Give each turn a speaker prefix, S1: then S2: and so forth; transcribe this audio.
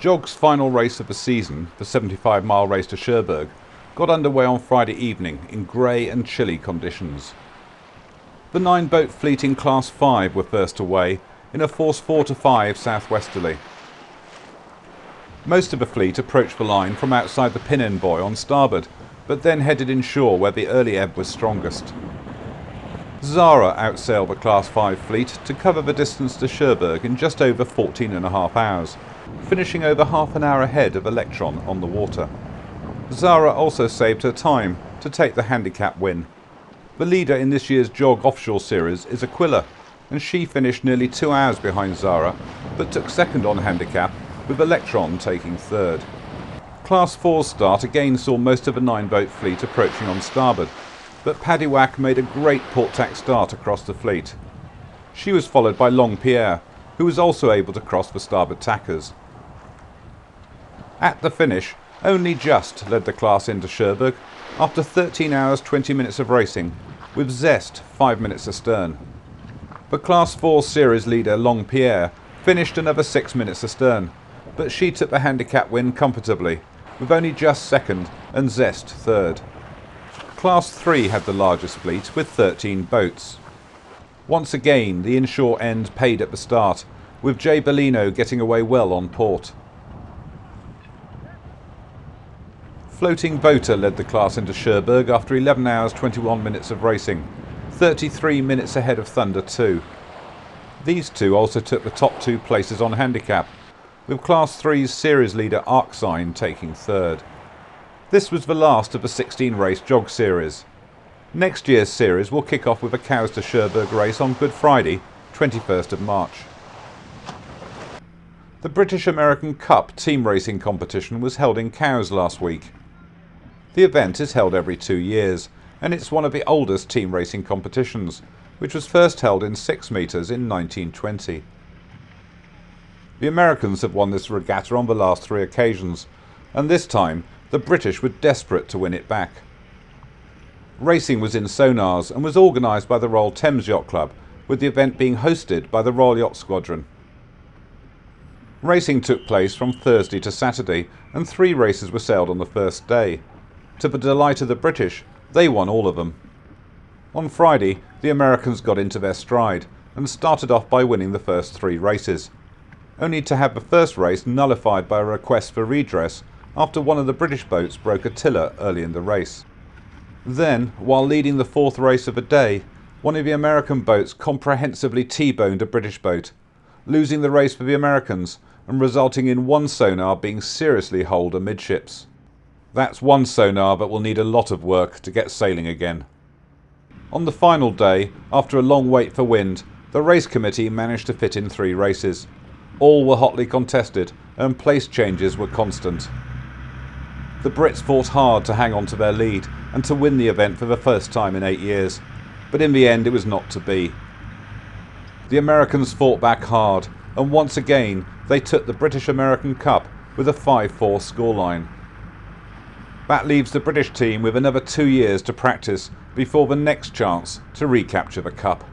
S1: Jog's final race of the season, the 75-mile race to Cherbourg, got underway on Friday evening in grey and chilly conditions. The 9-boat fleet in Class 5 were first away in a force 4 to 5 southwesterly. Most of the fleet approached the line from outside the pin-end buoy on starboard, but then headed inshore where the early ebb was strongest. Zara outsailed the Class 5 fleet to cover the distance to Cherbourg in just over 14.5 hours, finishing over half an hour ahead of Electron on the water. Zara also saved her time to take the handicap win. The leader in this year's Jog Offshore series is Aquila, and she finished nearly 2 hours behind Zara, but took second on handicap, with Electron taking third. Class 4's start again saw most of the 9-boat fleet approaching on starboard, but Paddy Wack made a great port tack start across the fleet. She was followed by Long Pierre, who was also able to cross the starboard tackers. At the finish, only Just led the class into Cherbourg after 13 hours 20 minutes of racing, with Zest 5 minutes astern. The Class 4 series leader Long Pierre finished another 6 minutes astern, but she took the handicap win comfortably, with only Just second and Zest third. Class 3 had the largest fleet with 13 boats. Once again, the inshore end paid at the start, with Jay Bellino getting away well on port. Floating Boater led the class into Cherbourg after 11 hours 21 minutes of racing, 33 minutes ahead of Thunder 2. These two also took the top 2 places on handicap, with Class 3's series leader Arcsign taking third. This was the last of the 16-race Jog series. Next year's series will kick off with a Cows to Cherbourg race on Good Friday, 21st of March. The British American Cup team racing competition was held in Cowes last week. The event is held every 2 years, and it's one of the oldest team racing competitions, which was first held in 6 metres in 1920. The Americans have won this regatta on the last 3 occasions, and this time the British were desperate to win it back. Racing was in sonars and was organised by the Royal Thames Yacht Club, with the event being hosted by the Royal Yacht Squadron. Racing took place from Thursday to Saturday, and 3 races were sailed on the first day. To the delight of the British, they won all of them. On Friday, the Americans got into their stride and started off by winning the first 3 races, only to have the first race nullified by a request for redress after one of the British boats broke a tiller early in the race. Then, while leading the 4th race of the day, one of the American boats comprehensively T-boned a British boat, losing the race for the Americans and resulting in one sonar being seriously holed amidships. That's one sonar that will need a lot of work to get sailing again. On the final day, after a long wait for wind, the race committee managed to fit in 3 races. All were hotly contested and place changes were constant. The Brits fought hard to hang on to their lead and to win the event for the first time in 8 years, but in the end it was not to be. The Americans fought back hard, and once again they took the British American Cup with a 5-4 scoreline. That leaves the British team with another 2 years to practice before the next chance to recapture the Cup.